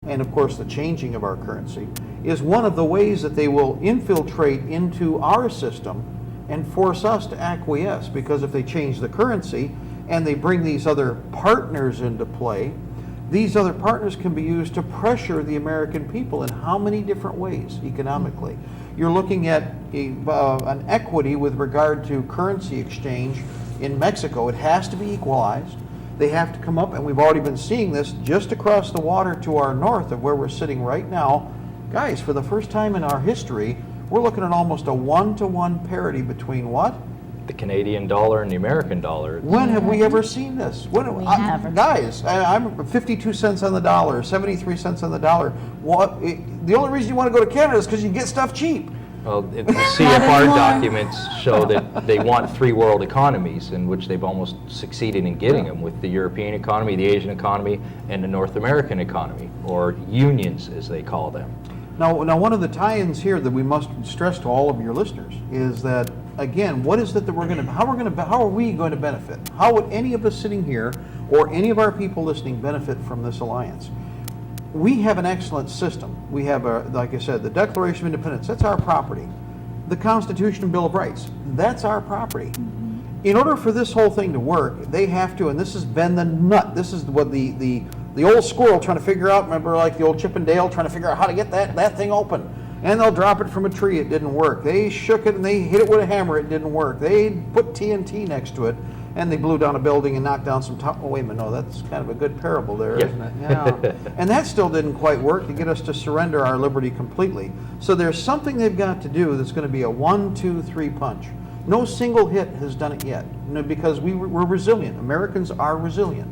and of course the changing of our currency, is one of the ways that they will infiltrate into our system and force us to acquiesce, because if they change the currency and they bring these other partners into play, these other partners can be used to pressure the American people in how many different ways economically. You're looking at an equity with regard to currency exchange in Mexico. It has to be equalized. They have to come up, and we've already been seeing this just across the water to our north of where we're sitting right now. Guys, for the first time in our history, we're looking at almost a 1-to-1 parity between what? The Canadian dollar and the American dollar. When have we ever seen this? Guys, I'm 52 cents on the dollar, 73 cents on the dollar. The only reason you want to go to Canada is because you get stuff cheap. Well, the CFR documents show that they want three world economies, in which they've almost succeeded in getting them, with the European economy, the Asian economy, and the North American economy, or unions as they call them. Now, one of the tie-ins here that we must stress to all of your listeners is that, again, what is it that how are we going to benefit? How would any of us sitting here or any of our people listening benefit from this alliance? We have an excellent system. We have, like I said, the Declaration of Independence, that's our property. The Constitution and Bill of Rights, that's our property. In order for this whole thing to work, they have to, and this has been the nut, this is what the old squirrel trying to figure out, remember like the old Chip and Dale trying to figure out how to get that thing open. And they'll drop it from a tree, it didn't work. They shook it and they hit it with a hammer, it didn't work. They put TNT next to it, and they blew down a building and knocked down some top. Oh, wait a minute, no, that's kind of a good parable there, isn't it? Yeah. And that still didn't quite work to get us to surrender our liberty completely. So there's something they've got to do that's going to be a 1, 2, 3 punch. No single hit has done it yet, because we're resilient. Americans are resilient.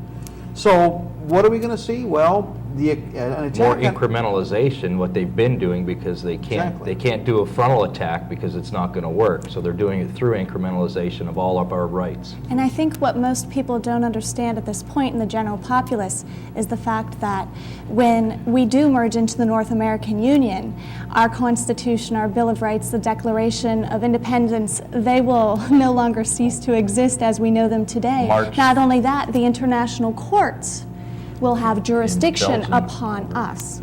So what are we going to see? Well, an attack more incrementalization, what they've been doing, because they can't do a frontal attack because it's not going to work. So they're doing it through incrementalization of all of our rights. And I think what most people don't understand at this point in the general populace is the fact that when we do merge into the North American Union, our Constitution, our Bill of Rights, the Declaration of Independence, they will no longer cease to exist as we know them today. Not only that, the international courts will have jurisdiction upon us.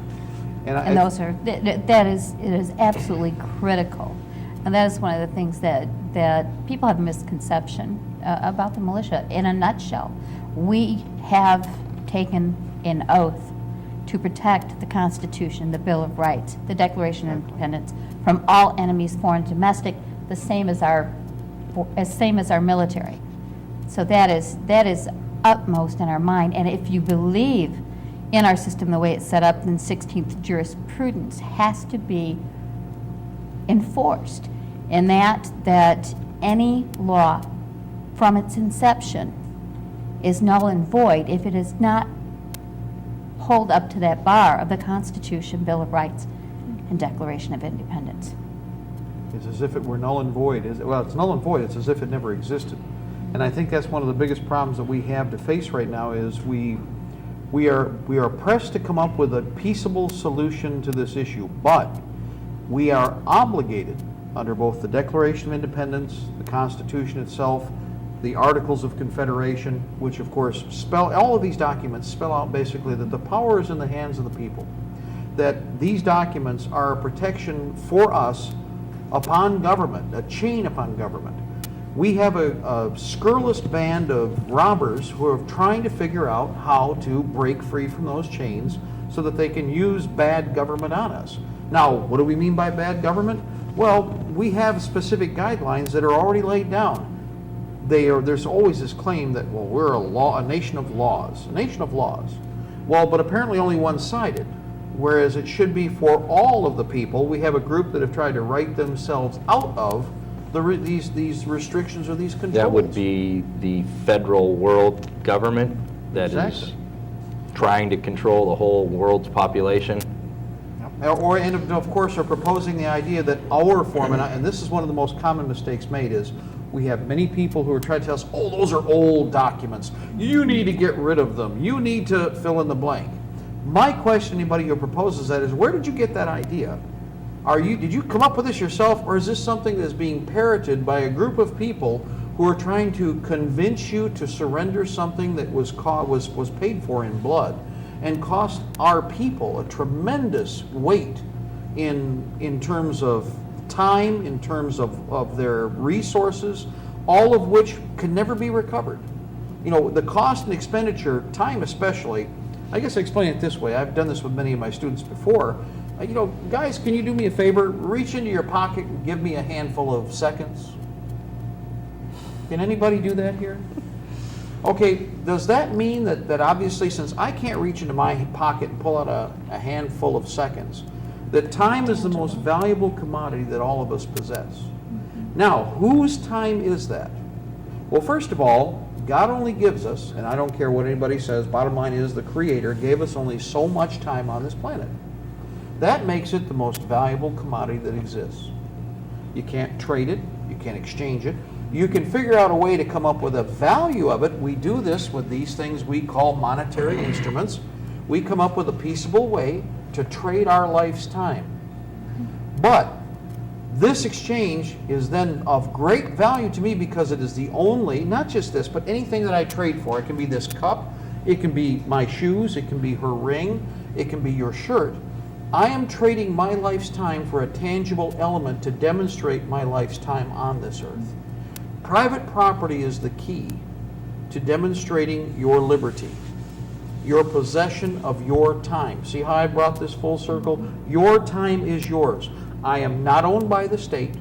And those are, it is absolutely critical. And that is one of the things that people have a misconception about the militia. In a nutshell, we have taken an oath to protect the Constitution, the Bill of Rights, the Declaration of Independence from all enemies, foreign and domestic, the same as our military. So that is utmost in our mind. And if you believe in our system the way it's set up, then 16th jurisprudence has to be enforced, and that any law from its inception is null and void if it is not hold up to that bar of the Constitution, Bill of Rights, and Declaration of Independence. It's as if it were null and void. Well, it's null and void. It's as if it never existed. And I think that's one of the biggest problems that we have to face right now is we are pressed to come up with a peaceable solution to this issue, but we are obligated under both the Declaration of Independence, the Constitution itself, the Articles of Confederation, which of course all of these documents spell out basically that the power is in the hands of the people, that these documents are a protection for us upon government, a chain upon government. We have a scurrilous band of robbers who are trying to figure out how to break free from those chains so that they can use bad government on us. Now, what do we mean by bad government? Well, we have specific guidelines that are already laid down. There's always this claim that, well, we're a nation of laws. A nation of laws. Well, but apparently only one-sided, whereas it should be for all of the people. We have a group that have tried to write themselves out of these restrictions or these controls. That would be the federal world government that is trying to control the whole world's population. And of course are proposing the idea that our form, and this is one of the most common mistakes made, is we have many people who are trying to tell us, oh, those are old documents. You need to get rid of them. You need to fill in the blank. My question to anybody who proposes that is, where did you get that idea? Did you come up with this yourself, or is this something that is being parroted by a group of people who are trying to convince you to surrender something that was paid for in blood? and cost our people a tremendous weight in terms of time, in terms of their resources, all of which can never be recovered. You know, the cost and expenditure, time especially, I guess I explain it this way. I've done this with many of my students before. You know, guys, can you do me a favor? Reach into your pocket and give me a handful of seconds. Can anybody do that here? Okay, does that mean that obviously, since I can't reach into my pocket and pull out a handful of seconds, that time is the most valuable commodity that all of us possess? Now, whose time is that? Well, first of all, God only gives us, and I don't care what anybody says, bottom line is the Creator gave us only so much time on this planet. That makes it the most valuable commodity that exists. You can't trade it, you can't exchange it. You can figure out a way to come up with a value of it. We do this with these things we call monetary instruments. We come up with a peaceable way to trade our life's time. But this exchange is then of great value to me because it is the only, not just this, but anything that I trade for. It can be this cup, it can be my shoes, it can be her ring, it can be your shirt. I am trading my life's time for a tangible element to demonstrate my life's time on this earth. Private property is the key to demonstrating your liberty, your possession of your time. See how I brought this full circle? Your time is yours. I am not owned by the state.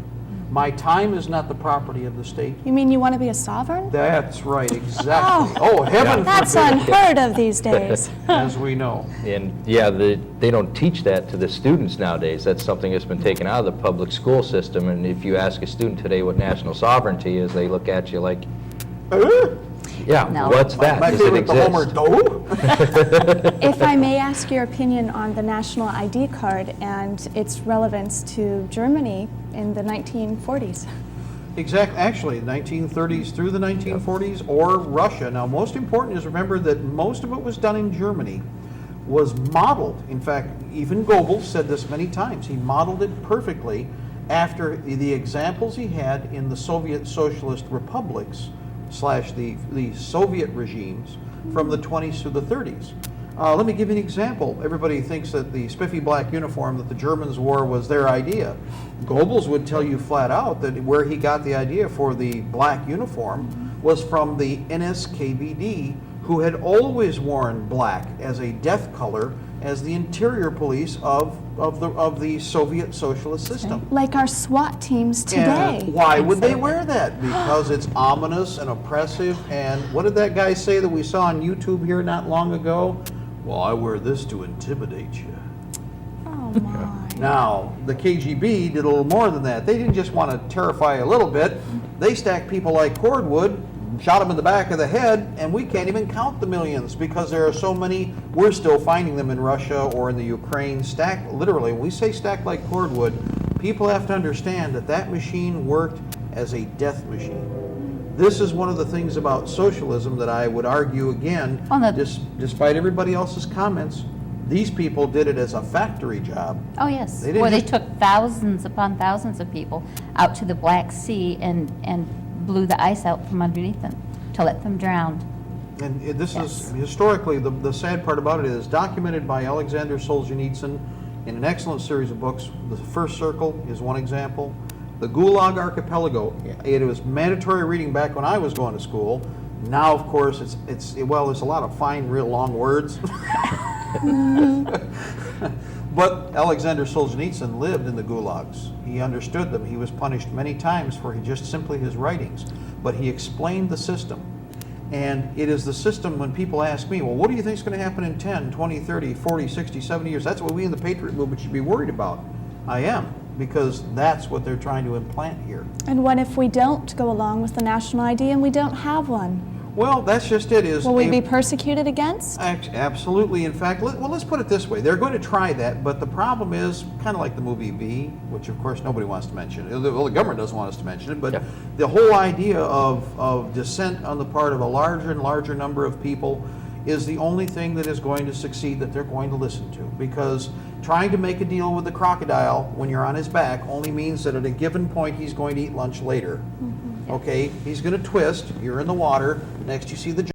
My time is not the property of the state. You mean you want to be a sovereign? That's right, exactly. Oh, heaven That's forbid, unheard of these days. as we know. And yeah, they don't teach that to the students nowadays. That's something that's been taken out of the public school system. And if you ask a student today what national sovereignty is, they look at you like, yeah, No. what's that? My Does it favorite, the Homer exist? Doe. If I may ask your opinion on the national ID card and its relevance to Germany in the 1940s. Exactly. Actually, 1930s through the 1940s, or Russia. Now, most important is remember that most of what was done in Germany was modeled. In fact, even Goebbels said this many times. He modeled it perfectly after the examples he had in the Soviet Socialist republics / the Soviet regimes from the 20s to the 30s. Let me give you an example. Everybody thinks that the spiffy black uniform that the Germans wore was their idea. Goebbels would tell you flat out that where he got the idea for the black uniform was from the NSKVD, who had always worn black as a death color as the interior police of the Soviet socialist system. Like our SWAT teams today. And why would they wear that? Because it's ominous and oppressive. And what did that guy say that we saw on YouTube here not long ago? Well, I wear this to intimidate you. Oh my. Now, the KGB did a little more than that. They didn't just want to terrify a little bit. They stacked people like cordwood, shot them in the back of the head, and we can't even count the millions because there are so many. We're still finding them in Russia or in the Ukraine, stacked, literally. When we say stacked like cordwood, people have to understand that that machine worked as a death machine. This is one of the things about socialism that I would argue again, despite everybody else's comments, these people did it as a factory job. Oh, yes. They didn't Where they just- took thousands upon thousands of people out to the Black Sea and blew the ice out from underneath them to let them drown. And this Yes. is historically, the sad part about it is documented by Alexander Solzhenitsyn in an excellent series of books. The First Circle is one example. The Gulag Archipelago, it was mandatory reading back when I was going to school. Now, of course, there's a lot of fine, real long words. But Alexander Solzhenitsyn lived in the gulags. He understood them. He was punished many times for just simply his writings. But he explained the system. And it is the system when people ask me, well, what do you think is going to happen in 10, 20, 30, 40, 60, 70 years? That's what we in the Patriot Movement should be worried about. I am, because that's what they're trying to implant here. And what if we don't go along with the national ID and we don't have one? Well, that's just it. Will we be persecuted against? Absolutely. In fact, let's put it this way. They're going to try that, but the problem is kind of like the movie V, which of course nobody wants to mention. Well, the government doesn't want us to mention it, but Yeah. the whole idea of dissent on the part of a larger and larger number of people is the only thing that is going to succeed that they're going to listen to. Because trying to make a deal with the crocodile when you're on his back only means that at a given point he's going to eat lunch later. Okay, he's going to twist. You're in the water. Next, you see the